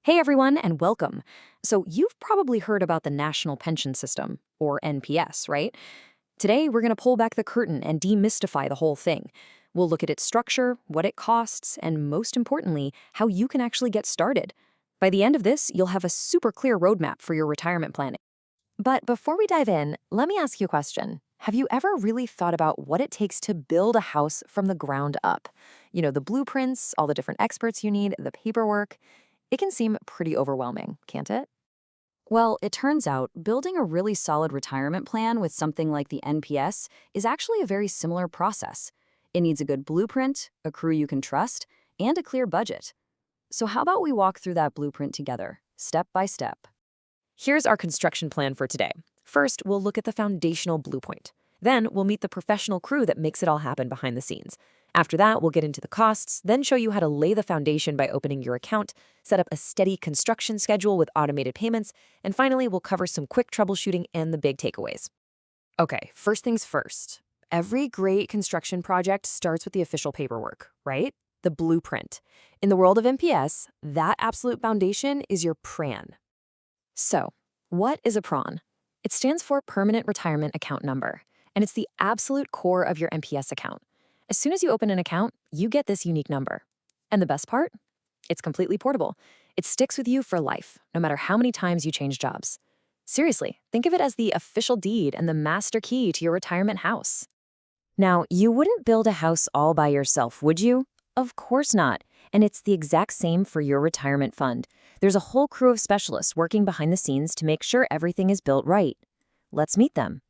Hey everyone, and welcome. So, you've probably heard about the National Pension System, or NPS, right? Today, we're going to pull back the curtain and demystify the whole thing. We'll look at its structure, what it costs, and most importantly, how you can actually get started. By the end of this, you'll have a super clear roadmap for your retirement planning. But before we dive in, let me ask you a question. Have you ever really thought about what it takes to build a house from the ground up? The blueprints, all the different experts you need, the paperwork. It can seem pretty overwhelming, can't it? Well, it turns out building a really solid retirement plan with something like the NPS is actually a very similar process. It needs a good blueprint, a crew you can trust, and a clear budget. So how about we walk through that blueprint together, step by step? Here's our construction plan for today. First, we'll look at the foundational blueprint. Then, we'll meet the professional crew that makes it all happen behind the scenes. After that, we'll get into the costs, then show you how to lay the foundation by opening your account, set up a steady construction schedule with automated payments, and finally, we'll cover some quick troubleshooting and the big takeaways. Okay, first things first. Every great construction project starts with the official paperwork, right? The blueprint. In the world of NPS, that absolute foundation is your PRAN. So, what is a PRAN? It stands for Permanent Retirement Account Number, and it's the absolute core of your NPS account. As soon as you open an account, you get this unique number. And the best part? It's completely portable. It sticks with you for life, no matter how many times you change jobs. Seriously, think of it as the official deed and the master key to your retirement house. Now, you wouldn't build a house all by yourself, would you? Of course not. And it's the exact same for your retirement fund. There's a whole crew of specialists working behind the scenes to make sure everything is built right. Let's meet them.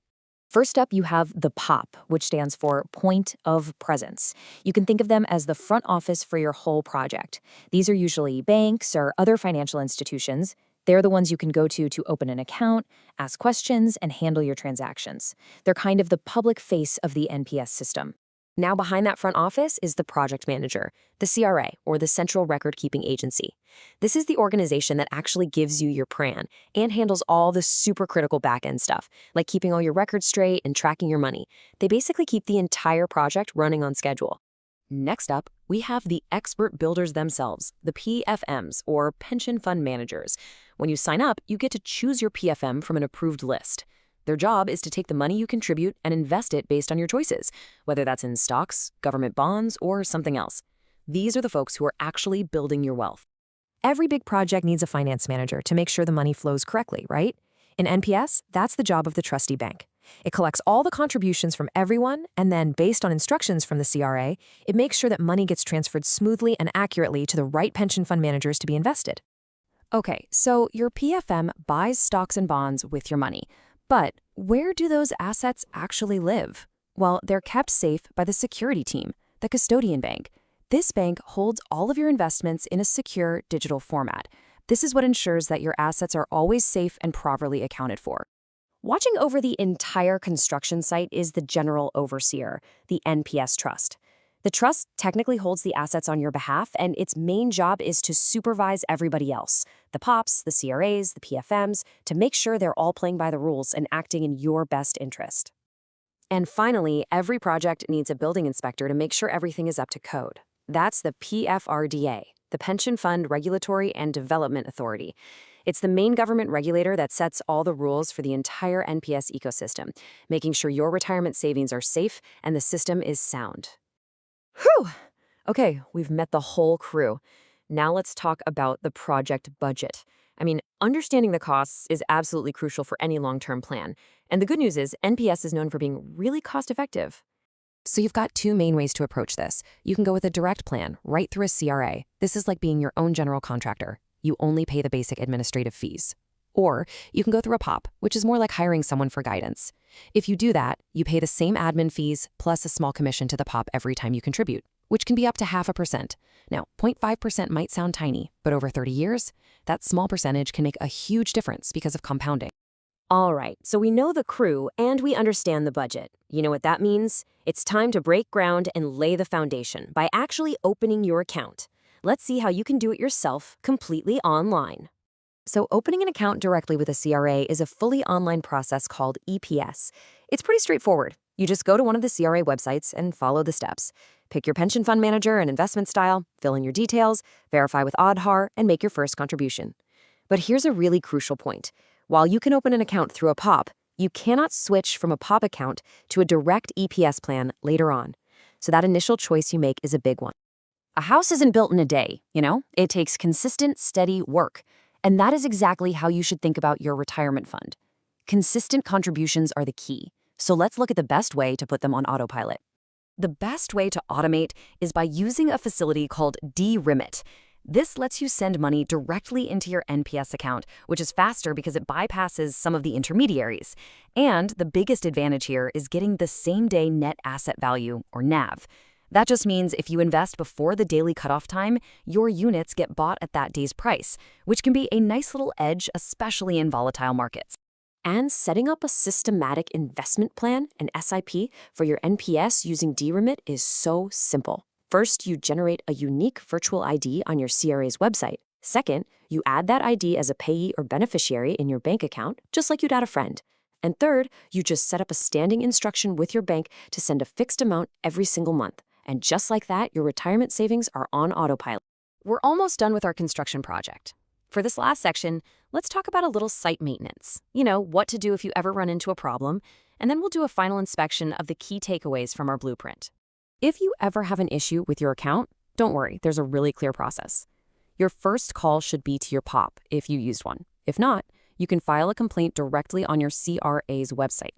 First up, you have the POP, which stands for Point of Presence. You can think of them as the front office for your whole project. These are usually banks or other financial institutions. They're the ones you can go to open an account, ask questions, and handle your transactions. They're kind of the public face of the NPS system. Now behind that front office is the project manager, the CRA, or the Central Record Keeping Agency. This is the organization that actually gives you your PRAN and handles all the super critical back-end stuff, like keeping all your records straight and tracking your money. They basically keep the entire project running on schedule. Next up, we have the expert builders themselves, the PFMs, or pension fund managers. When you sign up, you get to choose your PFM from an approved list. Their job is to take the money you contribute and invest it based on your choices, whether that's in stocks, government bonds, or something else. These are the folks who are actually building your wealth. Every big project needs a finance manager to make sure the money flows correctly, right? In NPS, that's the job of the trustee bank. It collects all the contributions from everyone, and then, based on instructions from the CRA, it makes sure that money gets transferred smoothly and accurately to the right pension fund managers to be invested. Okay, so your PFM buys stocks and bonds with your money. But where do those assets actually live? Well, they're kept safe by the security team, the custodian bank. This bank holds all of your investments in a secure digital format. This is what ensures that your assets are always safe and properly accounted for. Watching over the entire construction site is the general overseer, the NPS Trust. The trust technically holds the assets on your behalf, and its main job is to supervise everybody else, the POPs, the CRAs, the PFMs, to make sure they're all playing by the rules and acting in your best interest. And finally, every project needs a building inspector to make sure everything is up to code. That's the PFRDA, the Pension Fund Regulatory and Development Authority. It's the main government regulator that sets all the rules for the entire NPS ecosystem, making sure your retirement savings are safe and the system is sound. Whew! Okay, we've met the whole crew. Now let's talk about the project budget. Understanding the costs is absolutely crucial for any long-term plan. And the good news is NPS is known for being really cost-effective. So you've got two main ways to approach this. You can go with a direct plan, right through a CRA. This is like being your own general contractor. You only pay the basic administrative fees. Or you can go through a POP, which is more like hiring someone for guidance. If you do that, you pay the same admin fees plus a small commission to the POP every time you contribute, which can be up to 0.5%. Now, 0.5% might sound tiny, but over 30 years, that small percentage can make a huge difference because of compounding. All right, so we know the crew and we understand the budget. You know what that means? It's time to break ground and lay the foundation by actually opening your account. Let's see how you can do it yourself completely online. So opening an account directly with a CRA is a fully online process called EPS. It's pretty straightforward. You just go to one of the CRA websites and follow the steps. Pick your pension fund manager and investment style, fill in your details, verify with Aadhaar, and make your first contribution. But here's a really crucial point. While you can open an account through a POP, you cannot switch from a POP account to a direct EPS plan later on. So that initial choice you make is a big one. A house isn't built in a day, It takes consistent, steady work. And that is exactly how you should think about your retirement fund. Consistent contributions are the key. So let's look at the best way to put them on autopilot. The best way to automate is by using a facility called D-Remit. This lets you send money directly into your NPS account, which is faster because it bypasses some of the intermediaries. And the biggest advantage here is getting the same-day net asset value, or NAV. That just means if you invest before the daily cutoff time, your units get bought at that day's price, which can be a nice little edge, especially in volatile markets. And setting up a systematic investment plan, an SIP, for your NPS using D-Remit is so simple. First, you generate a unique virtual ID on your CRA's website. Second, you add that ID as a payee or beneficiary in your bank account, just like you'd add a friend. And third, you just set up a standing instruction with your bank to send a fixed amount every single month. And just like that, your retirement savings are on autopilot. We're almost done with our construction project. For this last section, let's talk about a little site maintenance. What to do if you ever run into a problem, and then we'll do a final inspection of the key takeaways from our blueprint. If you ever have an issue with your account, don't worry, there's a really clear process. Your first call should be to your POP if you used one. If not, you can file a complaint directly on your CRA's website.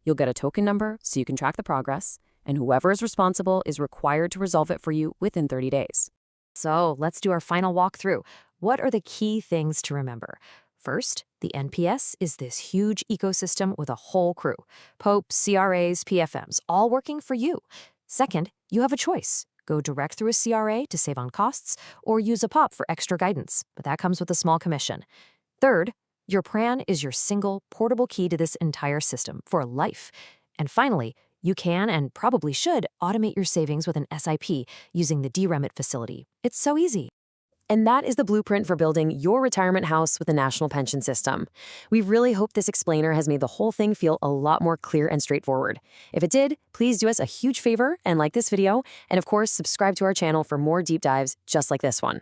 You'll get a token number so you can track the progress, and whoever is responsible is required to resolve it for you within 30 days. So let's do our final walkthrough. What are the key things to remember? First, the NPS is this huge ecosystem with a whole crew. POPs, CRAs, PFMs, all working for you. Second, you have a choice. Go direct through a CRA to save on costs, or use a POP for extra guidance, but that comes with a small commission. Third, your plan is your single, portable key to this entire system for life. And finally, you can and probably should automate your savings with an SIP using the D-Remit facility. It's so easy. And that is the blueprint for building your retirement house with a national pension system. We really hope this explainer has made the whole thing feel a lot more clear and straightforward. If it did, please do us a huge favor and like this video, and of course, subscribe to our channel for more deep dives just like this one.